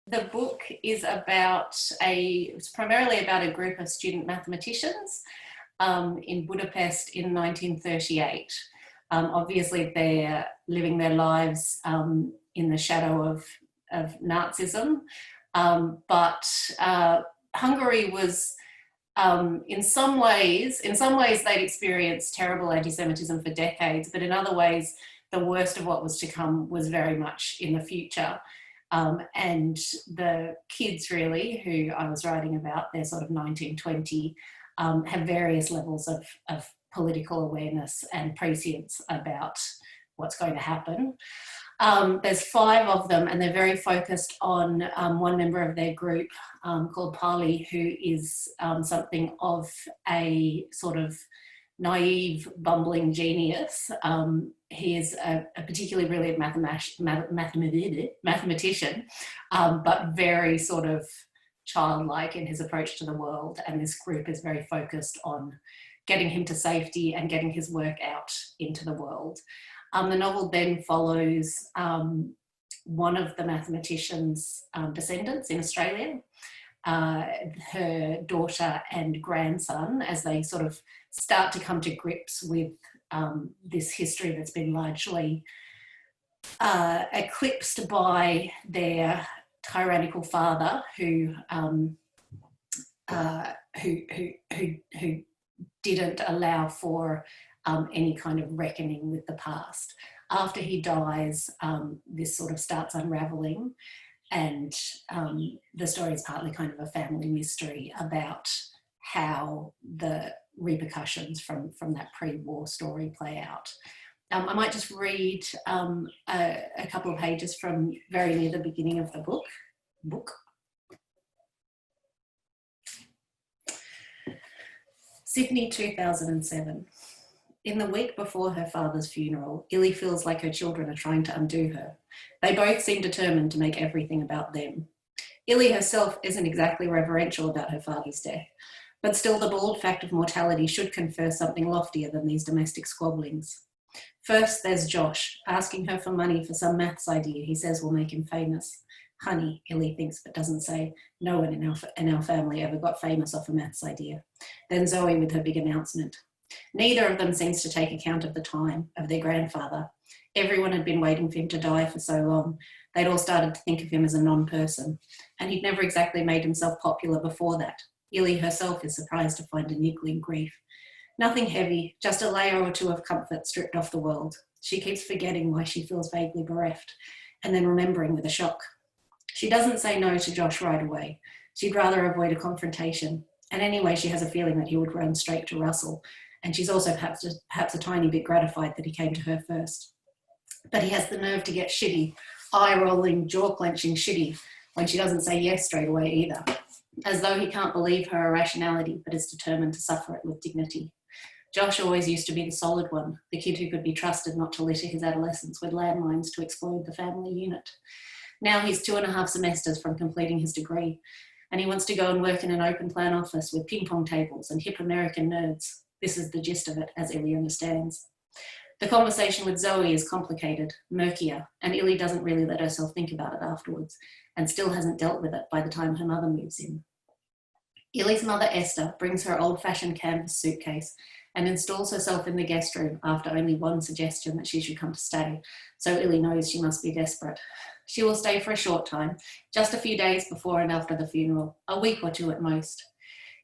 The book is it's primarily about a group of student mathematicians in Budapest in 1938. Obviously, they're living their lives in the shadow of Nazism, but Hungary was, in some ways they'd experienced terrible anti-Semitism for decades, but in other ways, the worst of what was to come was very much in the future. And the kids, really, who I was writing about, they're sort of 1920, have various levels of political awareness and prescience about what's going to happen. There's 5 of them, and they're very focused on one member of their group called Pali, who is something of a sort of naive, bumbling genius. He is a particularly brilliant mathematician, but very sort of childlike in his approach to the world. And this group is very focused on getting him to safety and getting his work out into the world. The novel then follows one of the mathematician's descendants in Australia, her daughter and grandson, as they sort of start to come to grips with this history that's been largely eclipsed by their tyrannical father, who didn't allow for any kind of reckoning with the past. After he dies, this sort of starts unravelling, and the story is partly kind of a family mystery about how the repercussions from that pre-war story play out. I might just read a couple of pages from very near the beginning of the book. Sydney, 2007. In the week before her father's funeral, Illy feels like her children are trying to undo her. They both seem determined to make everything about them. Illy herself isn't exactly reverential about her father's death, but still the bald fact of mortality should confer something loftier than these domestic squabblings. First, there's Josh, asking her for money for some maths idea he says will make him famous. Honey, Illy thinks but doesn't say. No one in our family ever got famous off a maths idea. Then Zoe with her big announcement. Neither of them seems to take account of the time, of their grandfather. Everyone had been waiting for him to die for so long. They'd all started to think of him as a non-person, and he'd never exactly made himself popular before that. Illy herself is surprised to find a niggling grief. Nothing heavy, just a layer or two of comfort stripped off the world. She keeps forgetting why she feels vaguely bereft, and then remembering with a shock. She doesn't say no to Josh right away. She'd rather avoid a confrontation, and anyway she has a feeling that he would run straight to Russell, and she's also perhaps a tiny bit gratified that he came to her first. But he has the nerve to get shitty, eye-rolling, jaw-clenching shitty, when she doesn't say yes straight away either, as though he can't believe her irrationality but is determined to suffer it with dignity. Josh always used to be the solid one, the kid who could be trusted not to litter his adolescence with landmines to explode the family unit. Now he's 2.5 semesters from completing his degree, and he wants to go and work in an open plan office with ping-pong tables and hip American nerds. This is the gist of it, as Illy understands. The conversation with Zoe is complicated, murkier, and Illy doesn't really let herself think about it afterwards, and still hasn't dealt with it by the time her mother moves in. Illy's mother, Esther, brings her old-fashioned canvas suitcase and installs herself in the guest room after only one suggestion that she should come to stay, so Illy knows she must be desperate. She will stay for a short time, just a few days before and after the funeral, a week or 2 at most.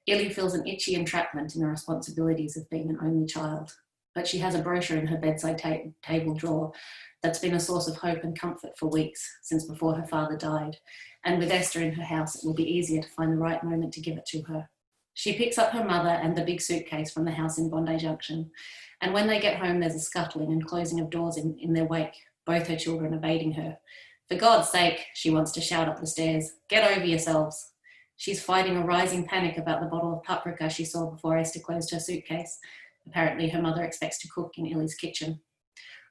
Illy feels an itchy entrapment in the responsibilities of being an only child, but she has a brochure in her bedside table drawer that's been a source of hope and comfort for weeks, since before her father died, and with Esther in her house, it will be easier to find the right moment to give it to her. She picks up her mother and the big suitcase from the house in Bondi Junction, and when they get home, there's a scuttling and closing of doors in their wake, both her children evading her. For God's sake, she wants to shout up the stairs, get over yourselves. She's fighting a rising panic about the bottle of paprika she saw before Esther closed her suitcase. Apparently her mother expects to cook in Illy's kitchen.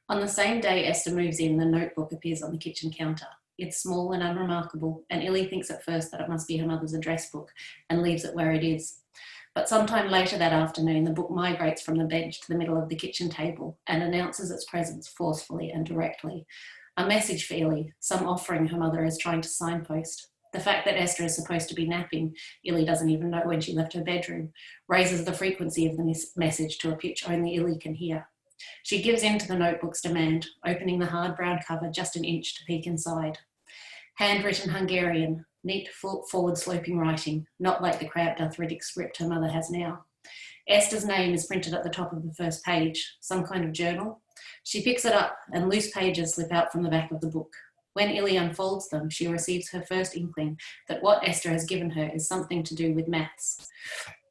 On the same day Esther moves in, the notebook appears on the kitchen counter. It's small and unremarkable, and Illy thinks at first that it must be her mother's address book and leaves it where it is. But sometime later that afternoon, the book migrates from the bench to the middle of the kitchen table and announces its presence forcefully and directly. A message for Illy, some offering her mother is trying to signpost. The fact that Esther is supposed to be napping, Illy doesn't even know when she left her bedroom, raises the frequency of the message to a pitch only Illy can hear. She gives in to the notebook's demand, opening the hard brown cover just an inch to peek inside. Handwritten Hungarian, neat forward-sloping writing, not like the cramped arthritic script her mother has now. Esther's name is printed at the top of the first page, some kind of journal. She picks it up and loose pages slip out from the back of the book. When Illy unfolds them, she receives her first inkling that what Esther has given her is something to do with maths.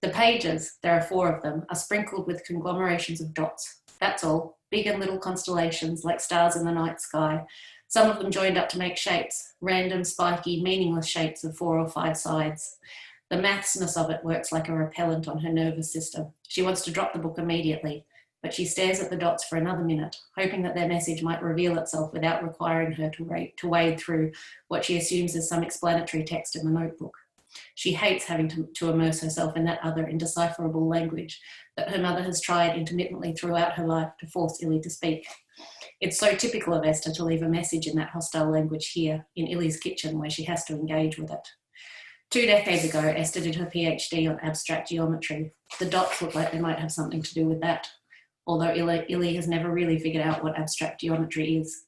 The pages, there are 4 of them, are sprinkled with conglomerations of dots. That's all, big and little constellations like stars in the night sky, some of them joined up to make shapes, random, spiky, meaningless shapes of 4 or 5 sides. The mathsness of it works like a repellent on her nervous system. She wants to drop the book immediately, but she stares at the dots for another minute, hoping that their message might reveal itself without requiring her to wade through what she assumes is some explanatory text in the notebook. She hates having to immerse herself in that other indecipherable language that her mother has tried intermittently throughout her life to force Illy to speak. It's so typical of Esther to leave a message in that hostile language here, in Illy's kitchen, where she has to engage with it. 2 decades ago, Esther did her PhD on abstract geometry. The dots look like they might have something to do with that, although Illy has never really figured out what abstract geometry is.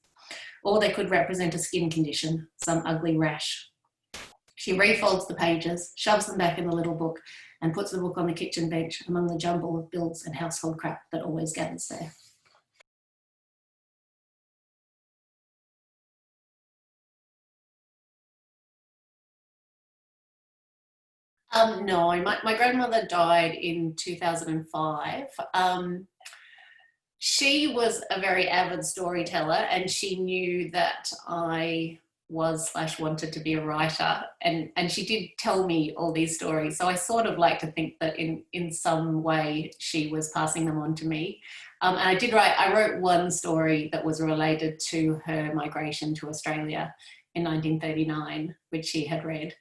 Or they could represent a skin condition, some ugly rash. She refolds the pages, shoves them back in the little book, and puts the book on the kitchen bench among the jumble of bills and household crap that always gathers there. No, my grandmother died in 2005. She was a very avid storyteller, and she knew that I was/wanted to be a writer, and she did tell me all these stories. So I sort of like to think that in some way she was passing them on to me. And I wrote one story that was related to her migration to Australia in 1939, which she had read.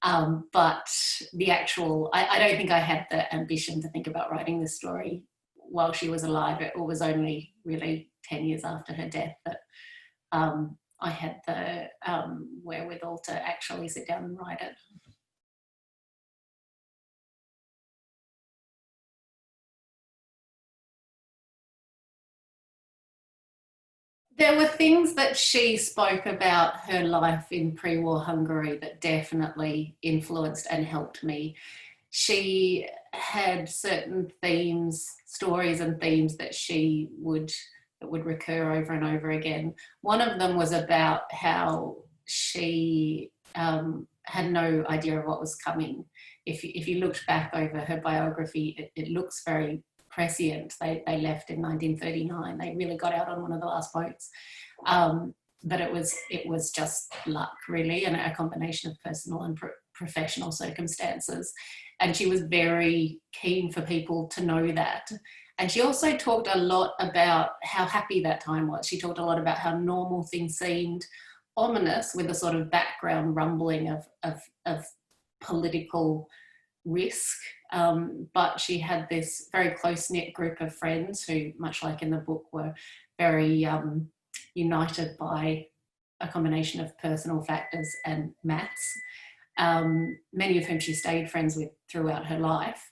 But the actual, I don't think I had the ambition to think about writing this story while she was alive. It was only really 10 years after her death that I had the wherewithal to actually sit down and write it. There were things that she spoke about her life in pre-war Hungary that definitely influenced and helped me. She had certain themes, stories and themes that would recur over and over again. One of them was about how she had no idea of what was coming. If you looked back over her biography, it looks very prescient. They left in 1939. They really got out on one of the last boats. But it was just luck, really, and a combination of personal and professional circumstances. And she was very keen for people to know that. And she also talked a lot about how happy that time was. She talked a lot about how normal things seemed, ominous, with a sort of background rumbling of political risk. But she had this very close-knit group of friends who, much like in the book, were very united by a combination of personal factors and maths, many of whom she stayed friends with throughout her life.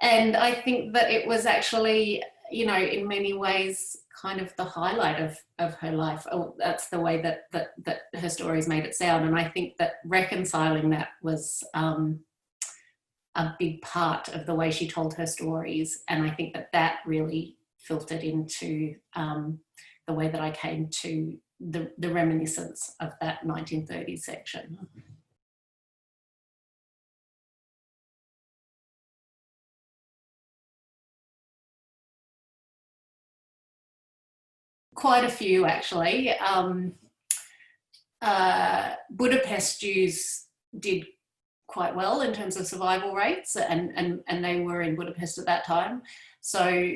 And I think that it was actually, in many ways, kind of the highlight of her life. Oh, that's the way that her stories made it sound. And I think that reconciling that was a big part of the way she told her stories. And I think that really filtered into the way that I came to the reminiscence of that 1930s section. Quite a few, actually. Budapest Jews did quite well in terms of survival rates, and they were in Budapest at that time. So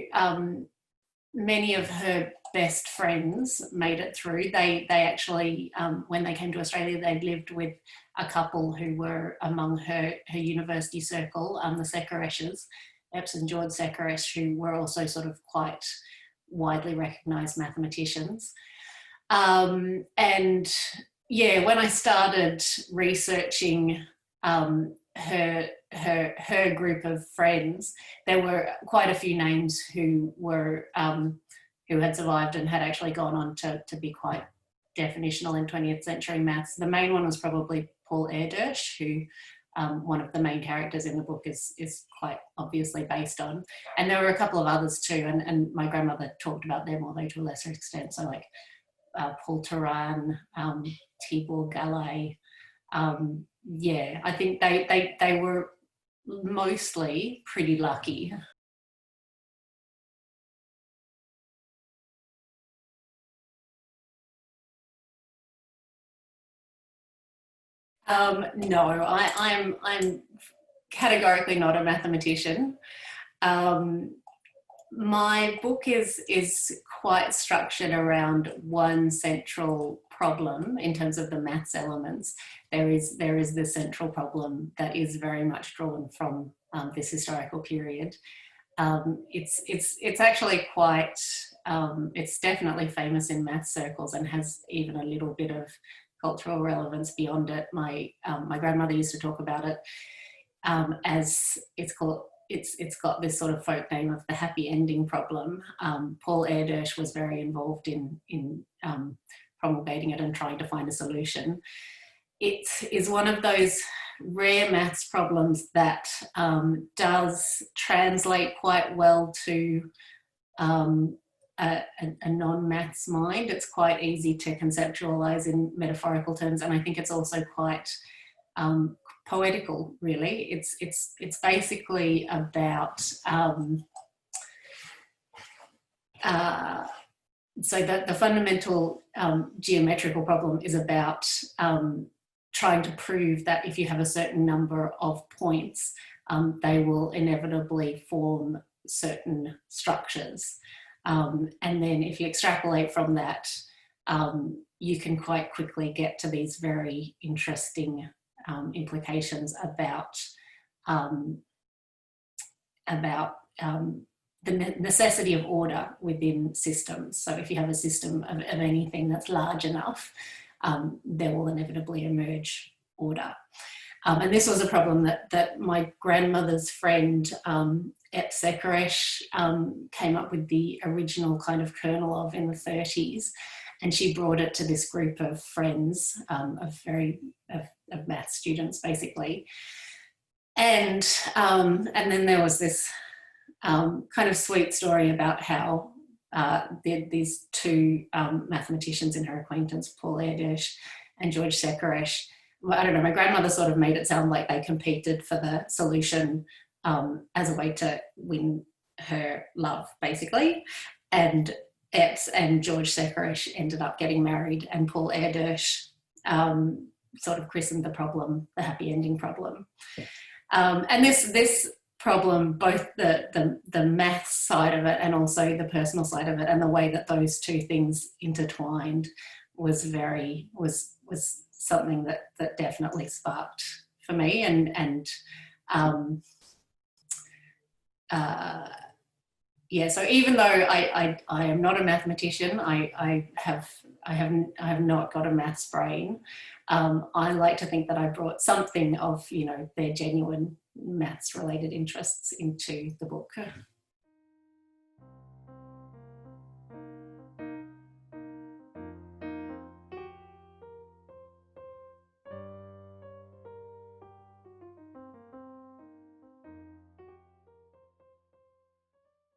many of her best friends made it through. They actually, when they came to Australia, they lived with a couple who were among her university circle, the Sekareshes, Epps and George Sekaresh, who were also sort of quite widely recognised mathematicians. And yeah, when I started researching her group of friends, there were quite a few names who were who had survived and had actually gone on to be quite definitional in 20th century maths. The main one was probably Paul Erdős, who one of the main characters in the book is quite obviously based on. And there were a couple of others too, and my grandmother talked about them, although to a lesser extent. So like Paul Turan, Tibor Gallet. Yeah, I think they were mostly pretty lucky. No, I'm categorically not a mathematician. Um, my book is quite structured around one central problem in terms of the maths elements. There is the central problem that is very much drawn from this historical period. It's actually quite it's definitely famous in maths circles and has even a little bit of cultural relevance beyond it. My grandmother used to talk about it as it's called. It's got this sort of folk name of the happy ending problem. Paul Erdős was very involved in promulgating it and trying to find a solution. It is one of those rare maths problems that does translate quite well to a non-maths mind. It's quite easy to conceptualize in metaphorical terms, and I think it's also quite poetical, really. It's basically about so that the fundamental geometrical problem is about trying to prove that if you have a certain number of points, they will inevitably form certain structures. And then if you extrapolate from that, you can quite quickly get to these very interesting implications about the necessity of order within systems. So if you have a system of anything that's large enough, there will inevitably emerge order. And this was a problem that my grandmother's friend, Ep Sekaresh, came up with the original kind of kernel of in the 30s. And she brought it to this group of friends, of math students, basically. And then there was this kind of sweet story about how these two mathematicians in her acquaintance, Paul Erdős and George Sekaresh, I don't know, my grandmother sort of made it sound like they competed for the solution as a way to win her love, basically. And Epps and George Sekaresh ended up getting married, and Paul Erdős sort of christened the problem the happy ending problem. And this problem, both the maths side of it and also the personal side of it, and the way that those two things intertwined was something that definitely sparked for me. And yeah, so even though I am not a mathematician, I have not got a maths brain. I like to think that I brought something of, their genuine maths related interests into the book.